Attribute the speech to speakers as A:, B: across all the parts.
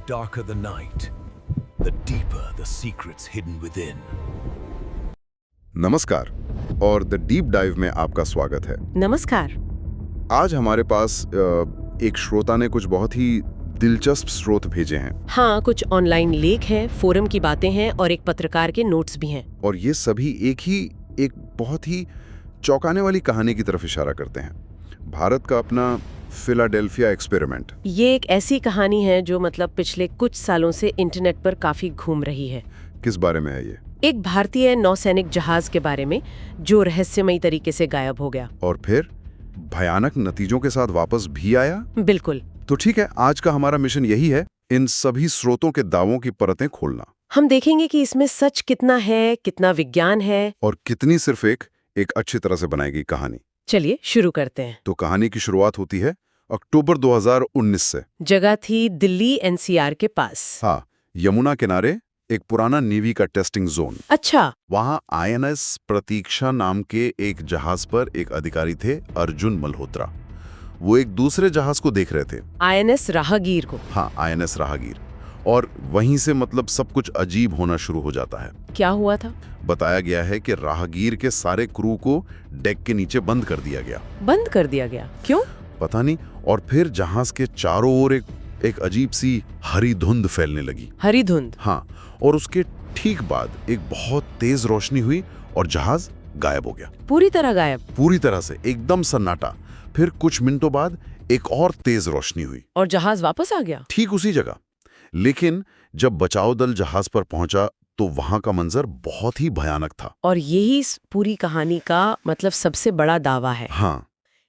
A: darker the night, the deeper the secrets hidden within.
B: नमस्कार और the deep dive में आपका स्वागत है।
C: नमस्कार।
B: आज हमारे पास एक श्रोता ने कुछ बहुत ही दिलचस्प स्रोत भेजे हैं।
C: हाँ, कुछ ऑनलाइन लेख हैं, फोरम की बातें हैं और एक पत्रकार के नोट्स भी हैं।
B: और ये सभी एक बहुत ही चौंकाने वाली कहानी की तरफ इशारा करते हैं। भारत का अपना फिलाडेल्फिया एक्सपेरिमेंट।
C: ये एक ऐसी कहानी है जो पिछले कुछ सालों से इंटरनेट पर काफी घूम रही है।
B: किस बारे में है ये?
C: एक भारतीय नौसैनिक जहाज के बारे में जो रहस्यमयी तरीके से गायब हो गया
B: और फिर भयानक नतीजों के साथ वापस भी आया।
C: बिल्कुल।
B: तो ठीक है, आज का हमारा मिशन यही है, इन सभी स्रोतों के दावों की परतें खोलना।
C: हम देखेंगे कि इसमें सच कितना है, कितना विज्ञान है और
B: कितनी सिर्फ एक अच्छी तरह से बनाई गई कहानी।
C: चलिए शुरू करते हैं।
B: तो कहानी की शुरुआत होती है अक्टूबर 2019 से।
C: जगह थी दिल्ली एनसीआर के पास।
B: हाँ, यमुना किनारे एक पुराना नेवी का टेस्टिंग जोन।
C: अच्छा।
B: वहाँ आईएनएस प्रतीक्षा नाम के एक जहाज पर एक अधिकारी थे, अर्जुन मल्होत्रा। वो एक दूसरे जहाज को देख रहे थे,
C: आईएनएस राहगीर को।
B: हाँ, आईएनएस राहगीर। और वहीं से सब कुछ अजीब होना शुरू हो जाता है।
C: क्या हुआ था?
B: बताया गया है कि राहगीर के सारे क्रू को डेक के नीचे बंद कर दिया गया।
C: बंद कर दिया गया? क्यों?
B: पता नहीं। और फिर जहाज के चारों ओर एक अजीब सी हरी धुंध फैलने लगी।
C: हरी धुंध?
B: हाँ, और उसके ठीक बाद एक बहुत तेज रोशनी हुई और जहाज गायब हो गया।
C: पूरी तरह गायब?
B: पूरी तरह से, एकदम सन्नाटा। फिर कुछ मिनटों बाद एक और तेज रोशनी हुई
C: और जहाज वापस आ गया
B: ठीक उसी जगह। लेकिन जब बचाव दल जहाज पर पहुंचा तो वहां का मंजर बहुत ही भयानक था।
C: और यही इस पूरी कहानी का सबसे बड़ा दावा है।
B: हाँ।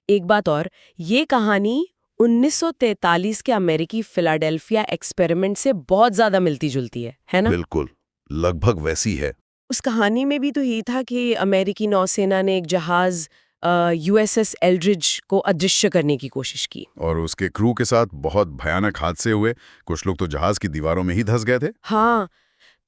C: एक बात और, ये कहानी 1943 के अमेरिकी फिलाडेल्फिया एक्सपेरिमेंट से बहुत ज्यादा मिलती जुलती है ना?
B: बिल्कुल, लगभग वैसी है।
C: उस कहानी में भी तो यही था कि अमेरिकी नौसेना ने एक जहाज यूएसएस एल्ड्रिज को अदृश्य करने की कोशिश की
B: और उसके क्रू के साथ बहुत भयानक हादसे हुए। कुछ लोग तो जहाज की दीवारों में ही धंस गए थे।
C: हाँ,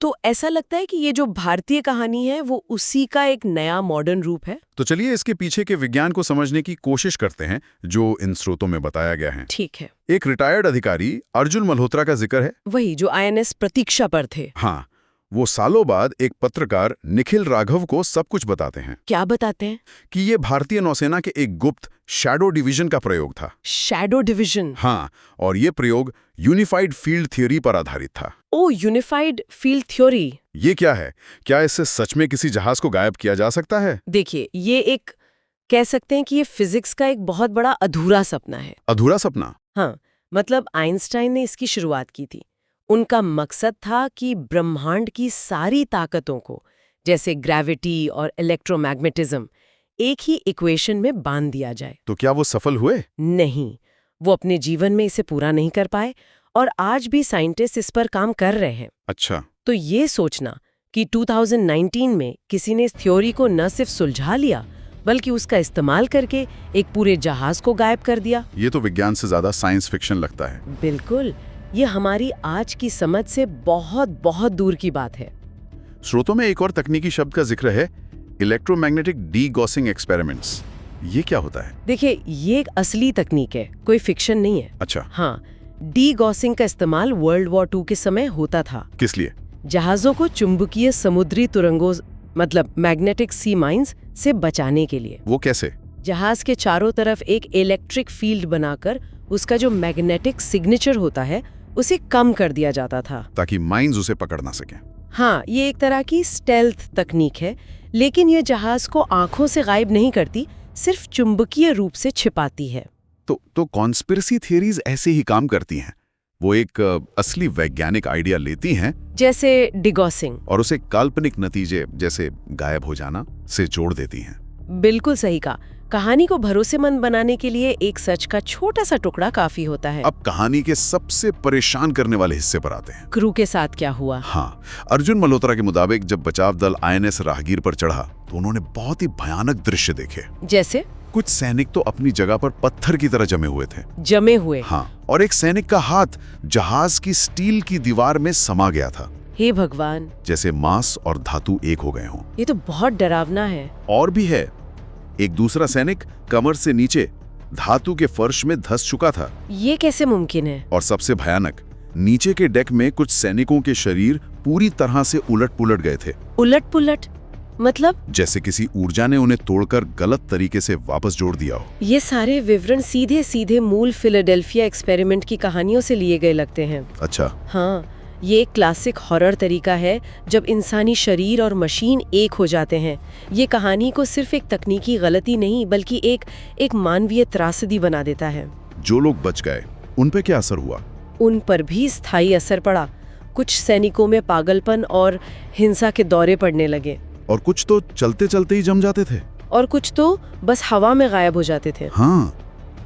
C: तो ऐसा लगता है कि ये जो भारतीय कहानी है वो उसी का एक नया मॉडर्न रूप है।
B: तो चलिए इसके पीछे के विज्ञान को समझने की कोशिश करते हैं जो इन स्रोतों में बताया गया है।
C: ठीक है।
B: एक रिटायर्ड अधिकारी अर्जुन मल्होत्रा का जिक्र है।
C: वही जो आईएनएस प्रतीक्षा पर थे।
B: हाँ, वो सालों बाद एक पत्रकार निखिल राघव को सब कुछ बताते हैं।
C: क्या बताते हैं? कि
B: ये भारतीय नौसेना के एक गुप्त शैडो डिवीजन का प्रयोग था।
C: Shadow division?
B: हाँ, और ये प्रयोग यूनिफाइड फील्ड थ्योरी पर आधारित था।
C: ओ, यूनिफाइड फील्ड थ्योरी।
B: ये क्या है? क्या इससे सच में किसी जहाज को गायब किया जा सकता है?
C: देखिए, ये कह सकते हैं कि ये फिजिक्स का एक बहुत बड़ा अधूरा सपना है।
B: अधूरा सपना?
C: हाँ, आइंस्टाइन ने इसकी शुरुआत की थी। उनका मकसद था कि ब्रह्मांड की सारी ताकतों को, जैसे ग्रेविटी और इलेक्ट्रोमैग्नेटिज्म, एक ही इक्वेशन में बांध दिया जाए।
B: तो क्या वो सफल हुए?
C: नहीं, वो अपने जीवन में इसे पूरा नहीं कर पाए और आज भी साइंटिस्ट इस पर काम कर रहे हैं।
B: अच्छा।
C: तो ये सोचना कि 2019 में किसी ने इस थ्योरी को न सिर्फ सुलझा लिया बल्कि उसका इस्तेमाल करके एक पूरे जहाज को गायब कर दिया,
B: ये तो विज्ञान से ज्यादा साइंस फिक्शन लगता है।
C: बिल्कुल, ये हमारी आज की समझ से बहुत बहुत दूर की बात है।
B: स्रोतों में एक और तकनीकी शब्द का जिक्र है, इलेक्ट्रोमैग्नेटिक डी-गॉसिंग एक्सपेरिमेंट्स। ये क्या होता है?
C: देखिए, ये एक असली तकनीक है, कोई फिक्शन नहीं है।
B: अच्छा।
C: हाँ, डी-गॉसिंग का इस्तेमाल वर्ल्ड वॉर 2 के समय होता था।
B: किस लिए?
C: जहाजों को चुंबकीय समुद्री तुरंगों मैग्नेटिक सी माइंस से बचाने के लिए।
B: वो कैसे?
C: जहाज के चारों तरफ एक इलेक्ट्रिक फील्ड बनाकर उसका जो मैग्नेटिक सिग्नेचर होता है उसे कम कर दिया जाता था
B: ताकि माइंस उसे पकड़ ना सकें।
C: हाँ, ये एक तरह की स्टेल्थ तकनीक है, लेकिन ये जहाज को आंखों से गायब नहीं करती, सिर्फ चुंबकीय रूप से छिपाती है।
B: तो कॉन्स्पिरेसी थियरीज ऐसे ही काम करती हैं। वो एक असली वैज्ञानिक आइडिया लेती हैं,
C: जैसे डिगॉसिंग,
B: और उसे काल्पनिक नतीजे जैसे गायब हो जाना से जोड़ देती हैं।
C: बिल्कुल सही कहा। कहानी को भरोसेमंद बनाने के लिए एक सच का छोटा सा टुकड़ा काफी होता है।
B: अब कहानी के सबसे परेशान करने वाले हिस्से पर आते हैं।
C: क्रू के साथ क्या हुआ?
B: हाँ, अर्जुन मल्होत्रा के मुताबिक जब बचाव दल आईएनएस राहगीर पर चढ़ा तो उन्होंने बहुत ही भयानक दृश्य देखे।
C: जैसे?
B: कुछ सैनिक तो अपनी जगह पर पत्थर की तरह जमे हुए थे।
C: जमे हुए?
B: हाँ, और एक सैनिक का हाथ जहाज की स्टील की दीवार में समा गया था।
C: हे भगवान,
B: जैसे मांस और धातु एक हो गए हों।
C: ये तो बहुत डरावना है।
B: और भी है, एक दूसरा सैनिक कमर से नीचे धातु के फर्श में धंस चुका था।
C: ये कैसे मुमकिन है?
B: और सबसे भयानक, नीचे के डेक में कुछ सैनिकों के शरीर पूरी तरह से उलट-पुलट गए थे।
C: उलट-पुलट मतलब?
B: जैसे किसी ऊर्जा ने उन्हें तोड़कर गलत तरीके से वापस जोड़ दिया हो।
C: ये सारे विवरण सीधे सीधे मूल फिलाडेल्फिया एक्सपेरिमेंट की कहानियों से लिए गए लगते हैं।
B: अच्छा।
C: हाँ, ये एक क्लासिक हॉरर तरीका है जब इंसानी शरीर और मशीन एक हो जाते हैं। ये कहानी को सिर्फ एक तकनीकी गलती नहीं बल्कि एक मानवीय त्रासदी बना देता है।
B: जो लोग बच गए उन पे क्या असर हुआ?
C: उन पर भी स्थायी असर पड़ा। कुछ सैनिकों में पागलपन और हिंसा के दौरे पड़ने लगे।
B: और कुछ तो चलते चलते ही जम जाते थे।
C: और कुछ तो बस हवा में गायब हो जाते थे।
B: हाँ,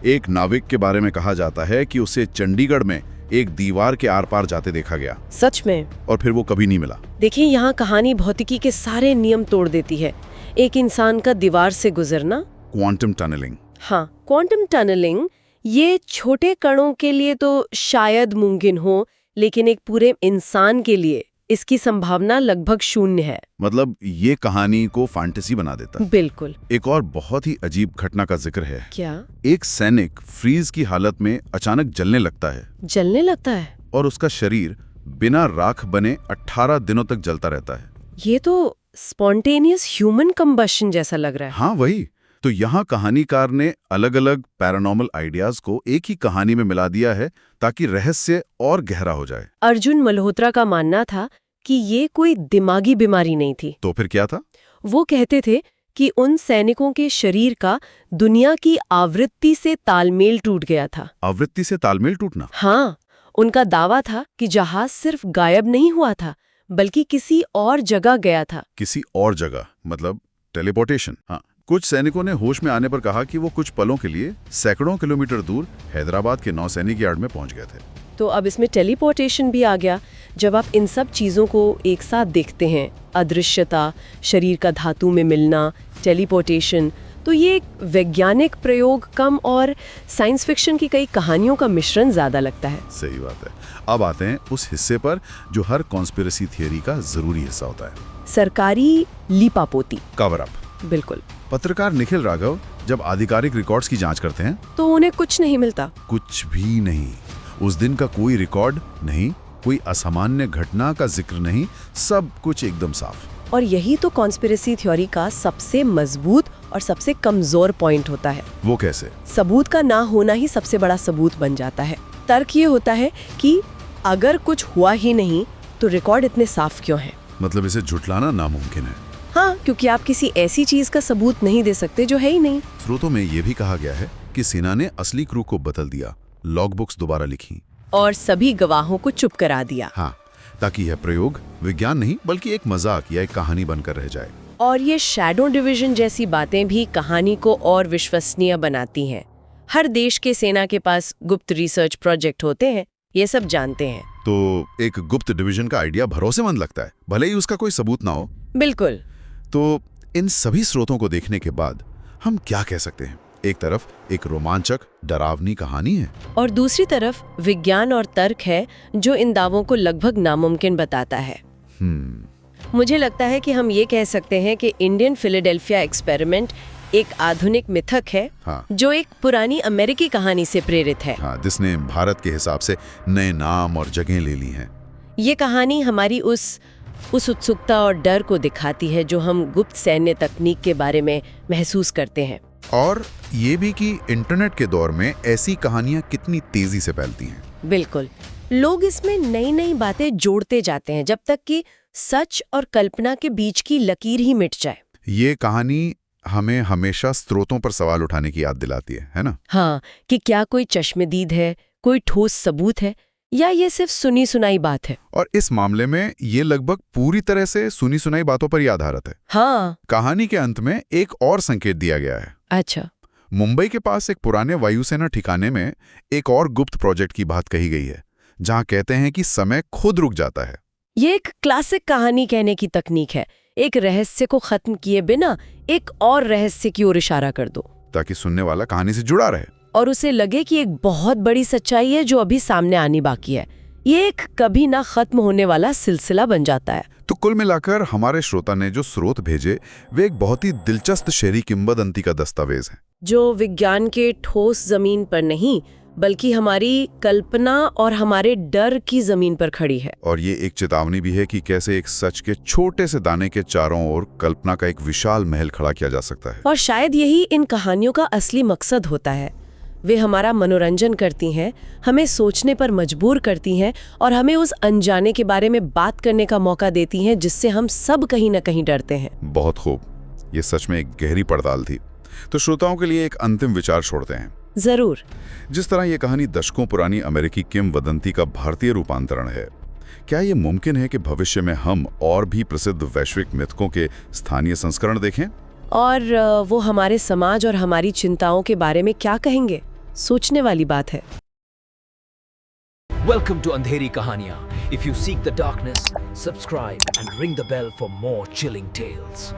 B: एक नाविक के बारे में कहा जाता है कि उसे चंडीगढ़ में एक दीवार के आर पार जाते देखा गया।
C: सच में?
B: और फिर वो कभी नहीं मिला।
C: देखिए, यहाँ कहानी भौतिकी के सारे नियम तोड़ देती है। एक इंसान का दीवार से गुजरना।
B: Quantum tunnelling.
C: हाँ, क्वांटम टनलिंग, ये छोटे कणों के लिए तो शायद मुमकिन हो, लेकिन एक पूरे इंसान के लिए इसकी संभावना लगभग शून्य है।
B: मतलब ये कहानी को फैंटेसी बना देता है।
C: बिल्कुल।
B: एक और बहुत ही अजीब घटना का जिक्र है।
C: क्या?
B: एक सैनिक फ्रीज की हालत में अचानक जलने लगता है।
C: जलने लगता है?
B: और उसका शरीर बिना राख बने 18 दिनों तक जलता रहता है।
C: ये तो स्पॉन्टेनियस ह्यूमन कंबशन जैसा लग रहा है।
B: हाँ, वही तो। यहाँ कहानीकार ने अलग अलग पैरानॉर्मल आइडियाज को एक ही कहानी में मिला दिया है ताकि रहस्य और गहरा हो जाए।
C: अर्जुन मल्होत्रा का मानना था कि ये कोई दिमागी बीमारी नहीं थी।
B: तो फिर क्या था?
C: वो कहते थे कि उन सैनिकों के शरीर का दुनिया की आवृत्ति से तालमेल टूट गया था।
B: आवृत्ति से तालमेल टूटना?
C: हाँ, उनका दावा था कि जहाज सिर्फ गायब नहीं हुआ था बल्कि किसी और जगह गया था।
B: किसी और जगह मतलब टेलीपोर्टेशन। हाँ, कुछ सैनिकों ने होश में आने पर कहा कि वो कुछ पलों के लिए सैकड़ों किलोमीटर दूर हैदराबाद के नौसैनिक यार्ड में पहुंच गए थे।
C: तो अब इसमें टेलीपोर्टेशन भी आ गया। जब आप इन सब चीज़ों को एक साथ देखते हैं, अदृश्यता, शरीर का धातु में मिलना, टेलीपोर्टेशन, तो ये एक वैज्ञानिक प्रयोग कम और साइंस फिक्शन की कई कहानियों का मिश्रण ज़्यादा लगता है।
B: सही बात है। अब आते हैं उस हिस्से पर जो हर कॉन्स्पिरेसी थियरी का जरूरी हिस्सा होता है।
C: सरकारी लीपापोती,
B: कवर अप।
C: बिल्कुल।
B: पत्रकार निखिल राघव जब आधिकारिक रिकॉर्ड्स की जांच करते हैं
C: तो उन्हें कुछ नहीं मिलता।
B: कुछ भी नहीं। उस दिन का कोई रिकॉर्ड नहीं, कोई असामान्य घटना का जिक्र नहीं, सब कुछ एकदम साफ।
C: और यही तो कॉन्स्पिरेसी थ्योरी का सबसे मजबूत और सबसे कमजोर पॉइंट होता है।
B: वो कैसे?
C: सबूत का ना होना ही सबसे बड़ा सबूत बन जाता है। तर्क ये होता है कि अगर कुछ हुआ ही नहीं तो रिकॉर्ड इतने साफ क्यों है?
B: मतलब इसे झुठलाना नामुमकिन है।
C: हाँ, क्योंकि आप किसी ऐसी चीज का सबूत नहीं दे सकते जो है ही नहीं।
B: स्रोतों में यह भी कहा गया है कि सेना ने असली क्रू को बदल दिया, लॉग बुक्स दोबारा लिखी
C: और सभी गवाहों को चुप करा दिया।
B: हाँ, ताकि यह प्रयोग विज्ञान नहीं बल्कि एक मजाक या एक कहानी बनकर रह जाए।
C: और ये शैडो डिवीजन जैसी बातें भी कहानी को और विश्वसनीय बनाती हैं। हर देश के सेना के पास गुप्त रिसर्च प्रोजेक्ट होते हैं, ये सब जानते हैं।
B: तो एक गुप्त डिवीजन का आइडिया भरोसेमंद लगता है, भले ही उसका कोई सबूत ना हो।
C: बिल्कुल।
B: तो इन सभी स्रोतों को देखने के बाद हम क्या कह सकते हैं? एक तरफ एक रोमांचक डरावनी कहानी है
C: और दूसरी तरफ विज्ञान और तर्क है जो इन दावों को लगभग नामुमकिन बताता है। मुझे लगता है कि हम ये कह सकते हैं कि इंडियन फिलाडेल्फिया एक्सपेरिमेंट एक आधुनिक मिथक है।
B: हाँ।
C: जो एक पुरानी अमेरिकी कहानी से प्रेरित है।
B: हाँ, जिसने भारत के हिसाब से नए नाम और जगह ले ली हैं।
C: ये कहानी हमारी उस उत्सुकता और डर को दिखाती है जो हम गुप्त सैन्य तकनीक के बारे में महसूस करते हैं।
B: और ये भी कि इंटरनेट के दौर में ऐसी कहानियां कितनी तेजी से फैलती हैं।
C: बिल्कुल। लोग इसमें नई नई बातें जोड़ते जाते हैं जब तक कि सच और कल्पना के बीच की लकीर ही मिट जाए।
B: ये कहानी हमें हमेशा स्रोतों पर सवाल उठाने की याद दिलाती है ना?
C: हाँ, कि क्या कोई चश्मदीद है, कोई ठोस सबूत है, या ये सिर्फ सुनी सुनाई बात है।
B: और इस मामले में ये लगभग पूरी तरह से सुनी सुनाई बातों पर ही आधारित है।
C: हाँ।
B: कहानी के अंत में एक और संकेत दिया गया है।
C: अच्छा।
B: मुंबई के पास एक पुराने वायुसेना ठिकाने में एक और गुप्त प्रोजेक्ट की बात कही गई है, जहां कहते हैं कि समय खुद रुक जाता है।
C: ये एक क्लासिक कहानी कहने की तकनीक है। एक रहस्य को खत्म किए बिना एक और रहस्य की ओर इशारा कर दो,
B: ताकि सुनने वाला कहानी से जुड़ा रहे
C: और उसे लगे कि एक बहुत बड़ी सच्चाई है जो अभी सामने आनी बाकी है। ये एक कभी ना खत्म होने वाला सिलसिला बन जाता है।
B: तो कुल मिलाकर हमारे श्रोता ने जो स्रोत भेजे वे एक बहुत ही दिलचस्प शहरी किंवदंती का दस्तावेज है,
C: जो विज्ञान के ठोस जमीन पर नहीं बल्कि हमारी कल्पना और हमारे डर की जमीन पर खड़ी है।
B: और ये एक चेतावनी भी है कि कैसे एक सच के छोटे से दाने के चारों ओर कल्पना का एक विशाल महल खड़ा किया जा सकता है।
C: और शायद यही इन कहानियों का असली मकसद होता है। वे हमारा मनोरंजन करती हैं, हमें सोचने पर मजबूर करती हैं और हमें उस अनजाने के बारे में बात करने का मौका देती हैं जिससे हम सब कहीं न कहीं डरते हैं।
B: बहुत खूब, ये सच में एक गहरी पड़ताल थी। तो श्रोताओं के लिए एक अंतिम विचार छोड़ते हैं।
C: जरूर।
B: जिस तरह ये कहानी दशकों पुरानी अमेरिकी किंवदंती का भारतीय रूपांतरण है, क्या ये मुमकिन है कि भविष्य में हम और भी प्रसिद्ध वैश्विक मिथकों के स्थानीय संस्करण देखें?
C: और वो हमारे समाज और हमारी चिंताओं के बारे में क्या कहेंगे? सोचने वाली बात है।
A: Welcome to Andheri Kahaniyan. If you seek the darkness, subscribe and ring the bell for more chilling tales.